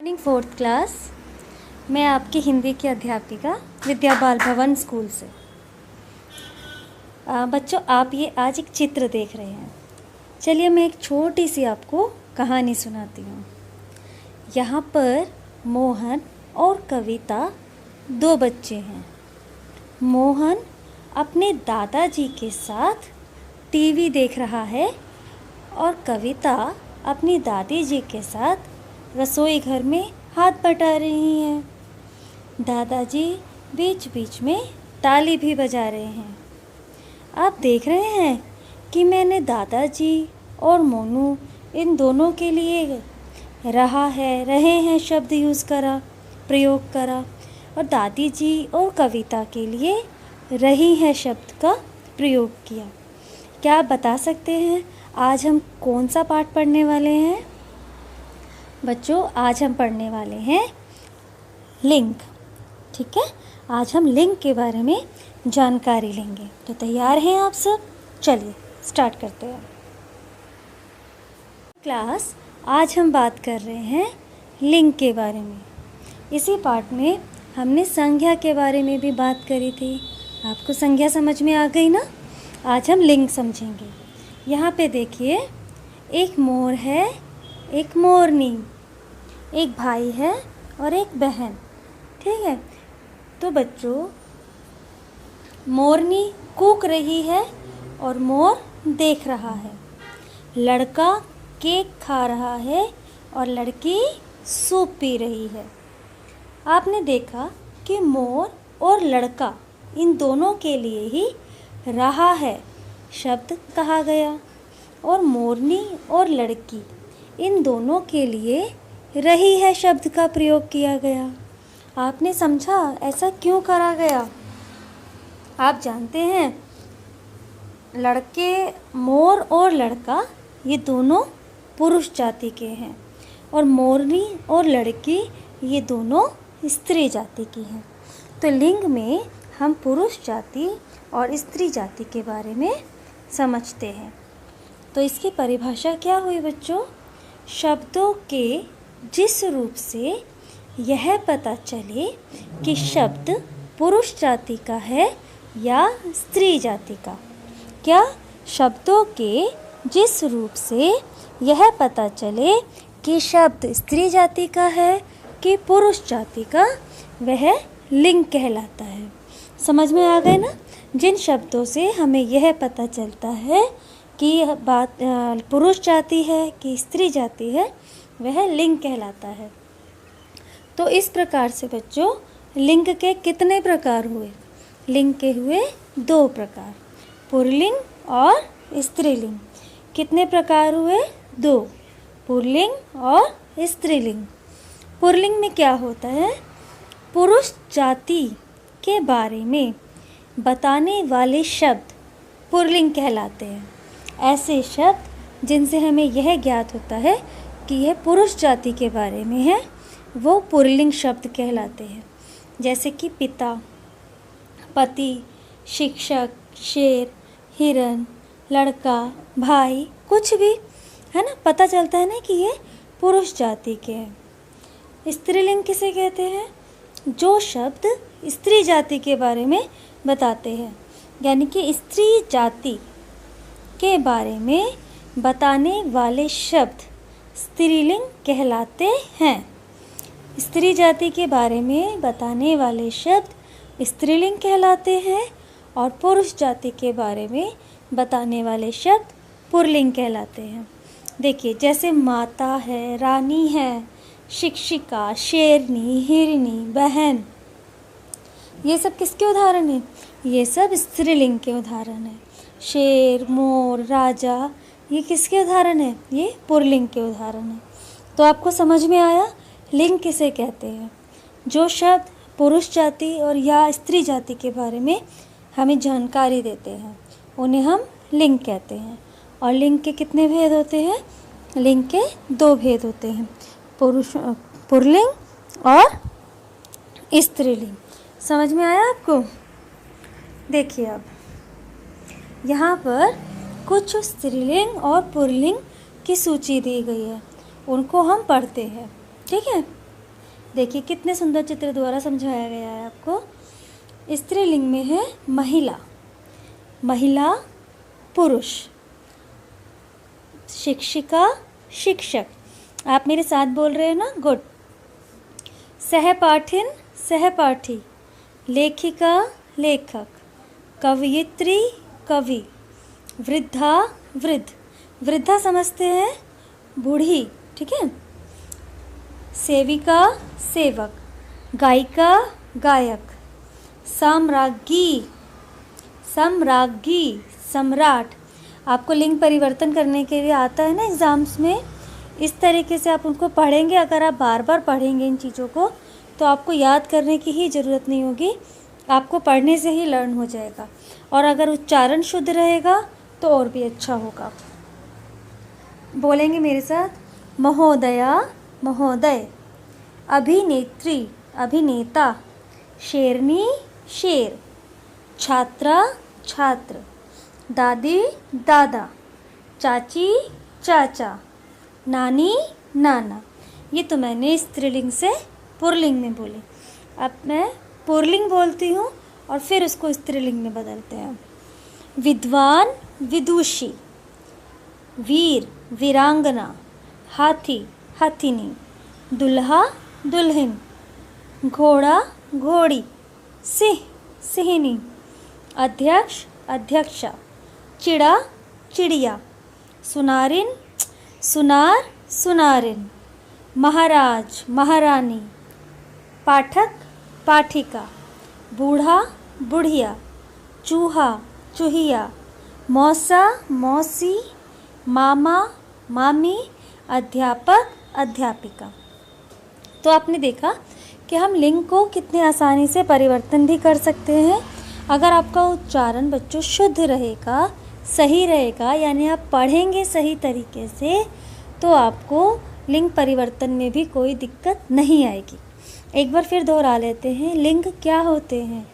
Morning 4th class. मैं आपकी हिंदी की अध्यापिका विद्या बाल भवन स्कूल से। बच्चों, आप ये आज एक चित्र देख रहे हैं। चलिए मैं एक छोटी सी आपको कहानी सुनाती हूँ। यहाँ पर मोहन और कविता दो बच्चे हैं। मोहन अपने दादाजी के साथ टीवी देख रहा है और कविता अपनी दादी जी के साथ रसोई घर में हाथ बटा रही हैं। दादाजी बीच बीच में ताली भी बजा रहे हैं। आप देख रहे हैं कि मैंने दादाजी और मोनू इन दोनों के लिए रहे हैं शब्द प्रयोग करा और दादी जी और कविता के लिए रही है शब्द का प्रयोग किया। क्या आप बता सकते हैं आज हम कौन सा पाठ पढ़ने वाले हैं? बच्चों, आज हम पढ़ने वाले हैं लिंग। ठीक है, आज हम लिंग के बारे में जानकारी लेंगे। तो तैयार हैं आप सब? चलिए स्टार्ट करते हैं क्लास। आज हम बात कर रहे हैं लिंग के बारे में। इसी पाठ में हमने संज्ञा के बारे में भी बात करी थी। आपको संज्ञा समझ में आ गई ना? आज हम लिंग समझेंगे। यहाँ पे देखिए, एक मोर है, एक मोरनी, एक भाई है और एक बहन। ठीक है, तो बच्चों मोरनी कूक रही है और मोर देख रहा है। लड़का केक खा रहा है और लड़की सूप पी रही है। आपने देखा कि मोर और लड़का इन दोनों के लिए ही रहा है शब्द कहा गया और मोरनी और लड़की इन दोनों के लिए रही है शब्द का प्रयोग किया गया। आपने समझा ऐसा क्यों करा गया? आप जानते हैं, मोर और लड़का ये दोनों पुरुष जाति के हैं और मोरनी और लड़की ये दोनों स्त्री जाति की हैं। तो लिंग में हम पुरुष जाति और स्त्री जाति के बारे में समझते हैं। तो इसकी परिभाषा क्या हुई बच्चों? शब्दों के जिस रूप से यह पता चले कि शब्द पुरुष जाति का है या स्त्री जाति का। क्या? शब्दों के जिस रूप से यह पता चले कि शब्द स्त्री जाति का है कि पुरुष जाति का, वह लिंग कहलाता है। समझ में आ गए ना? जिन शब्दों से हमें यह पता चलता है कि बात पुरुष जाति है कि स्त्री जाति है, वह लिंग कहलाता है। तो इस प्रकार से बच्चों लिंग के कितने प्रकार हुए? लिंग के हुए दो प्रकार, पुल्लिंग और स्त्रीलिंग। कितने प्रकार हुए? दो, पुल्लिंग और स्त्रीलिंग। पुल्लिंग में क्या होता है? पुरुष जाति के बारे में बताने वाले शब्द पुल्लिंग कहलाते हैं। ऐसे शब्द जिनसे हमें यह ज्ञात होता है कि यह पुरुष जाति के बारे में है, वो पुल्लिंग शब्द कहलाते हैं। जैसे कि पिता, पति, शिक्षक, शेर, हिरन, लड़का, भाई, कुछ भी है ना, पता चलता है ना कि ये पुरुष जाति के हैं। स्त्रीलिंग किसे कहते हैं? जो शब्द स्त्री जाति के बारे में बताते हैं, यानी कि स्त्री जाति के बारे में बताने वाले शब्द स्त्रीलिंग कहलाते हैं। स्त्री जाति के बारे में बताने वाले शब्द स्त्रीलिंग कहलाते हैं और पुरुष जाति के बारे में बताने वाले शब्द पुल्लिंग कहलाते हैं। देखिए, जैसे माता है, रानी है, शिक्षिका, शेरनी, हिरनी, बहन, ये सब किसके उदाहरण हैं? ये सब स्त्रीलिंग के उदाहरण हैं। शेर, मोर, राजा, ये किसके उदाहरण हैं? ये पुल्लिंग के उदाहरण हैं। तो आपको समझ में आया लिंग किसे कहते हैं? जो शब्द पुरुष जाति और या स्त्री जाति के बारे में हमें जानकारी देते हैं, उन्हें हम लिंग कहते हैं। और लिंग के कितने भेद होते हैं? लिंग के दो भेद होते हैं, पुल्लिंग और स्त्रीलिंग। समझ में आया आपको? देखिए, अब यहाँ पर कुछ स्त्रीलिंग और पुल्लिंग की सूची दी गई है, उनको हम पढ़ते हैं। ठीक है, देखिए कितने सुंदर चित्र द्वारा समझाया गया है आपको। स्त्रीलिंग में है महिला, महिला पुरुष, शिक्षिका शिक्षक। आप मेरे साथ बोल रहे हैं ना, गुड। सहपाठिन सहपाठी, लेखिका लेखक, कवयित्री कवि, वृद्धा वृद्ध, वृद्धा समझते हैं बूढ़ी, ठीक है। सेविका सेवक, गायिका गायक, सम्राज्ञी सम्राज्ञी सम्राट। आपको लिंग परिवर्तन करने के लिए आता है ना एग्ज़ाम्स में, इस तरीके से आप उनको पढ़ेंगे। अगर आप बार बार पढ़ेंगे इन चीज़ों को तो आपको याद करने की ही ज़रूरत नहीं होगी, आपको पढ़ने से ही लर्न हो जाएगा। और अगर उच्चारण शुद्ध रहेगा तो और भी अच्छा होगा। बोलेंगे मेरे साथ, महोदया महोदय, अभिनेत्री अभिनेता, शेरनी शेर, छात्रा छात्र, दादी दादा, चाची चाचा, नानी नाना। ये तो मैंने स्त्रीलिंग से पुल्लिंग में बोली। अब मैं पुल्लिंग बोलती हूँ और फिर उसको स्त्रीलिंग में बदलते हैं। विद्वान विदुषी, वीर वीरांगना, हाथी हाथिनी, दुल्हा दुल्हन, घोड़ा घोड़ी, सिंह सिंहनी, अध्यक्ष अध्यक्षा, चिड़ा चिड़िया, सुनारिन सुनार सुनारिन, महाराज महारानी, पाठक पाठिका, बूढ़ा बुढ़िया, चूहा चूहिया, मौसा मौसी, मामा मामी, अध्यापक अध्यापिका। तो आपने देखा कि हम लिंग को कितने आसानी से परिवर्तन भी कर सकते हैं। अगर आपका उच्चारण बच्चों शुद्ध रहेगा, सही रहेगा, यानी आप पढ़ेंगे सही तरीके से, तो आपको लिंग परिवर्तन में भी कोई दिक्कत नहीं आएगी। एक बार फिर दोहरा लेते हैं, लिंग क्या होते हैं?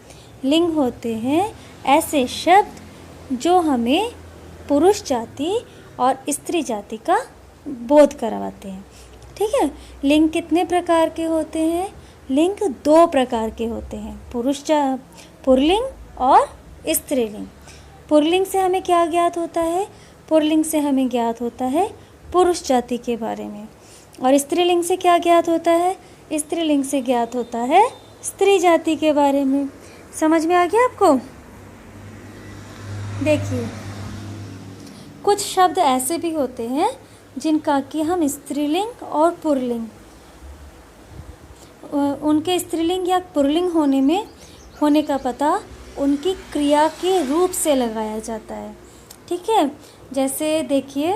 लिंग होते हैं ऐसे शब्द जो हमें पुरुष जाति और स्त्री जाति का बोध करवाते हैं, ठीक है। लिंग कितने प्रकार के होते हैं? लिंग 2 प्रकार के होते हैं, पुल्लिंग और स्त्रीलिंग। पुल्लिंग से हमें क्या ज्ञात होता है? पुल्लिंग से हमें ज्ञात होता है पुरुष जाति के बारे में। और स्त्रीलिंग से क्या ज्ञात होता है? स्त्रीलिंग से ज्ञात होता है स्त्री जाति के बारे में। समझ में आ गया आपको? देखिए, कुछ शब्द ऐसे भी होते हैं जिनका कि हम स्त्रीलिंग और पुल्लिंग, उनके स्त्रीलिंग या पुल्लिंग होने का पता उनकी क्रिया के रूप से लगाया जाता है, ठीक है। जैसे देखिए,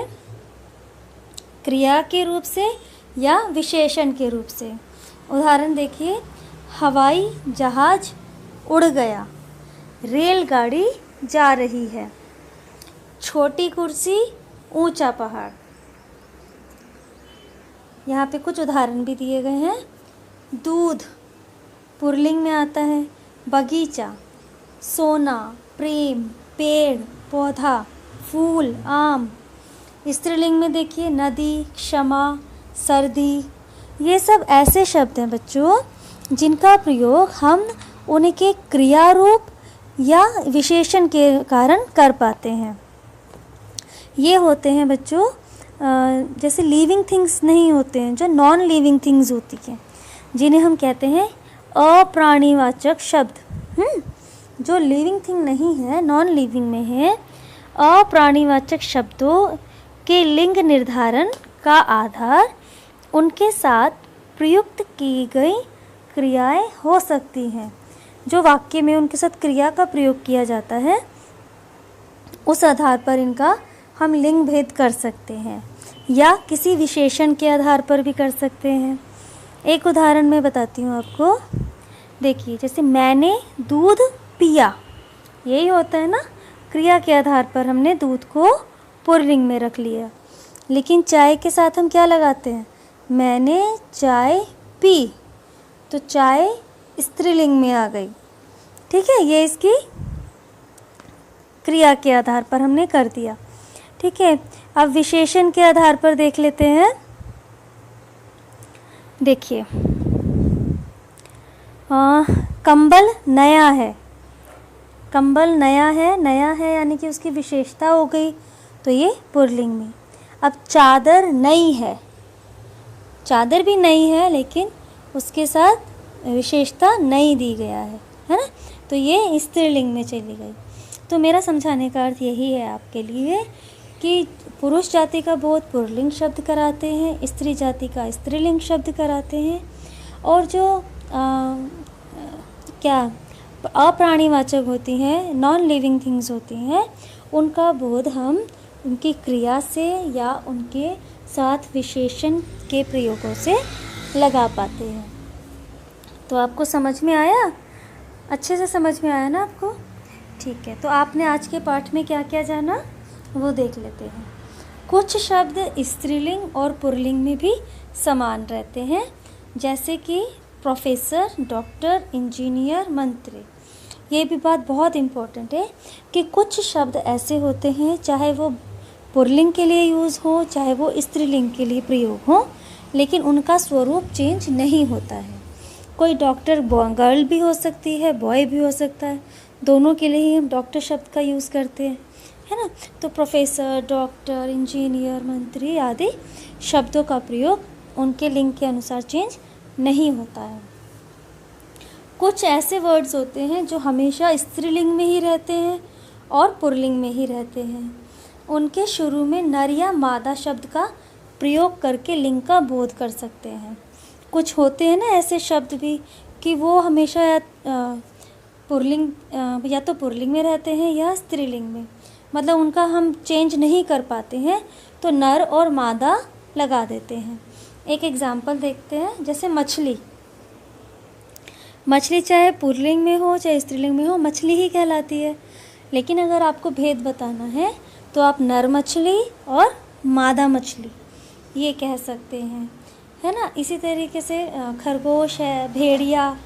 क्रिया के रूप से या विशेषण के रूप से। उदाहरण देखिए, हवाई जहाज उड़ गया, रेलगाड़ी जा रही है, छोटी कुर्सी ऊंचा पहाड़। यहाँ पे कुछ उदाहरण भी दिए गए हैं। दूध पुल्लिंग में आता है, बगीचा, सोना, प्रेम, पेड़, पौधा, फूल, आम। स्त्रीलिंग में देखिए, नदी, क्षमा, सर्दी। ये सब ऐसे शब्द हैं बच्चों जिनका प्रयोग हम उनके क्रिया रूप या विशेषण के कारण कर पाते हैं। ये होते हैं बच्चों, जैसे लिविंग थिंग्स नहीं होते हैं, जो नॉन लिविंग थिंग्स होती हैं, जिन्हें हम कहते हैं अप्राणीवाचक शब्द। जो लिविंग थिंग नहीं है, नॉन लिविंग में है, अप्राणीवाचक शब्दों के लिंग निर्धारण का आधार उनके साथ प्रयुक्त की गई क्रियाएं हो सकती हैं। जो वाक्य में उनके साथ क्रिया का प्रयोग किया जाता है, उस आधार पर इनका हम लिंग भेद कर सकते हैं, या किसी विशेषण के आधार पर भी कर सकते हैं। एक उदाहरण मैं बताती हूँ आपको। देखिए, जैसे मैंने दूध पिया, यही होता है ना, क्रिया के आधार पर हमने दूध को पुल्लिंग में रख लिया। लेकिन चाय के साथ हम क्या लगाते हैं? मैंने चाय पी, तो चाय स्त्रीलिंग में आ गई, ठीक है। ये इसकी क्रिया के आधार पर हमने कर दिया, ठीक है। अब विशेषण के आधार पर देख लेते हैं। देखिए, कंबल नया है, कंबल नया है यानी कि उसकी विशेषता हो गई, तो ये पुल्लिंग में। अब चादर नई है, चादर भी नई है लेकिन उसके साथ विशेषता नई दी गया है ना, तो ये स्त्रीलिंग में चली गई। तो मेरा समझाने का अर्थ यही है आपके लिए कि पुरुष जाति का बोध पुल्लिंग शब्द कराते हैं, स्त्री जाति का स्त्रीलिंग शब्द कराते हैं, और जो क्या अप्राणीवाचक होती हैं, नॉन लिविंग थिंग्स होती हैं, उनका बोध हम उनकी क्रिया से या उनके साथ विशेषण के प्रयोगों से लगा पाते हैं। तो आपको समझ में आया? अच्छे से समझ में आया ना आपको? ठीक है, तो आपने आज के पाठ में क्या क्या जाना वो देख लेते हैं। कुछ शब्द स्त्रीलिंग और पुल्लिंग में भी समान रहते हैं, जैसे कि प्रोफेसर, डॉक्टर, इंजीनियर, मंत्री। ये भी बात बहुत इम्पोर्टेंट है कि कुछ शब्द ऐसे होते हैं, चाहे वो पुल्लिंग के लिए यूज़ हो चाहे वो स्त्रीलिंग के लिए प्रयोग हो, लेकिन उनका स्वरूप चेंज नहीं होता है। कोई डॉक्टर गर्ल भी हो सकती है, बॉय भी हो सकता है, दोनों के लिए ही हम डॉक्टर शब्द का यूज़ करते हैं, है ना। तो प्रोफेसर, डॉक्टर, इंजीनियर, मंत्री आदि शब्दों का प्रयोग उनके लिंग के अनुसार चेंज नहीं होता है। कुछ ऐसे वर्ड्स होते हैं जो हमेशा स्त्रीलिंग में ही रहते हैं और पुल्लिंग में ही रहते हैं। उनके शुरू में नर या मादा शब्द का प्रयोग करके लिंग का बोध कर सकते हैं। कुछ होते हैं ना ऐसे शब्द भी कि वो हमेशा पुल्लिंग या तो पुल्लिंग में रहते हैं या स्त्रीलिंग में, मतलब उनका हम चेंज नहीं कर पाते हैं, तो नर और मादा लगा देते हैं। एक एग्जाम्पल देखते हैं, जैसे मछली। मछली चाहे पुल्लिंग में हो चाहे स्त्रीलिंग में हो, मछली ही कहलाती है। लेकिन अगर आपको भेद बताना है तो आप नर मछली और मादा मछली ये कह सकते हैं, है ना। इसी तरीके से खरगोश है, भेड़िया,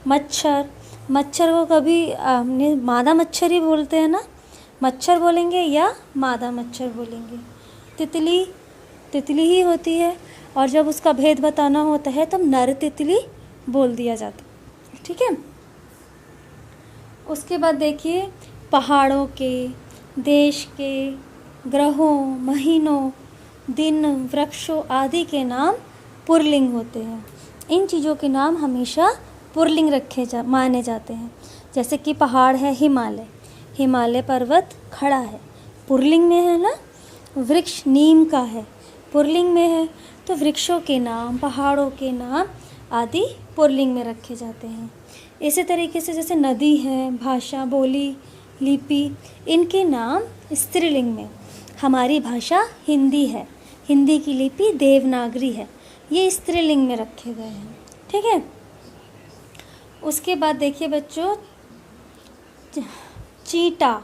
मच्छर। मच्छर को कभी हमने मादा मच्छर ही बोलते हैं ना, मच्छर बोलेंगे या मादा मच्छर बोलेंगे। तितली तितली ही होती है, और जब उसका भेद बताना होता है तो नर तितली बोल दिया जाता है, ठीक है। उसके बाद देखिए, पहाड़ों के, देश के, ग्रहों, महीनों, दिन, वृक्षों आदि के नाम पुल्लिंग होते हैं। इन चीज़ों के नाम हमेशा पुल्लिंग माने जाते हैं। जैसे कि पहाड़ है हिमालय, हिमालय पर्वत खड़ा है, पुल्लिंग में है ना। वृक्ष नीम का है, पुल्लिंग में है। तो वृक्षों के नाम, पहाड़ों के नाम आदि पुल्लिंग में रखे जाते हैं। इसी तरीके से जैसे नदी है, भाषा, बोली, लिपि, इनके नाम स्त्रीलिंग में। हमारी भाषा हिंदी है, हिंदी की लिपि देवनागरी है, ये स्त्रीलिंग में रखे गए हैं, ठीक है। उसके बाद देखिए बच्चों, चींटा,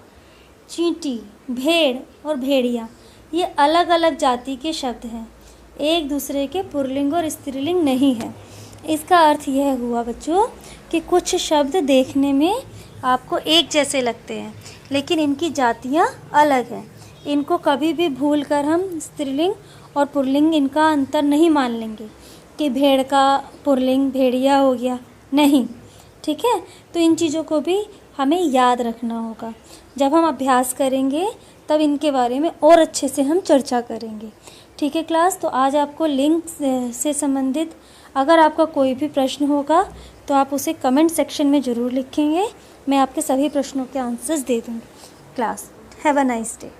चींटी, भेड़ और भेड़िया, ये अलग अलग जाति के शब्द हैं, एक दूसरे के पुल्लिंग और स्त्रीलिंग नहीं है। इसका अर्थ यह हुआ बच्चों कि कुछ शब्द देखने में आपको एक जैसे लगते हैं, लेकिन इनकी जातियाँ अलग हैं। इनको कभी भी भूल कर हम स्त्रीलिंग और पुल्लिंग इनका अंतर नहीं मान लेंगे कि भेड़ का पुल्लिंग भेड़िया हो गया, नहीं, ठीक है। तो इन चीज़ों को भी हमें याद रखना होगा। जब हम अभ्यास करेंगे तब इनके बारे में और अच्छे से हम चर्चा करेंगे, ठीक है क्लास। तो आज आपको लिंग से संबंधित अगर आपका कोई भी प्रश्न होगा तो आप उसे कमेंट सेक्शन में ज़रूर लिखेंगे, मैं आपके सभी प्रश्नों के आंसर्स दे दूँगी। Class, have a nice day.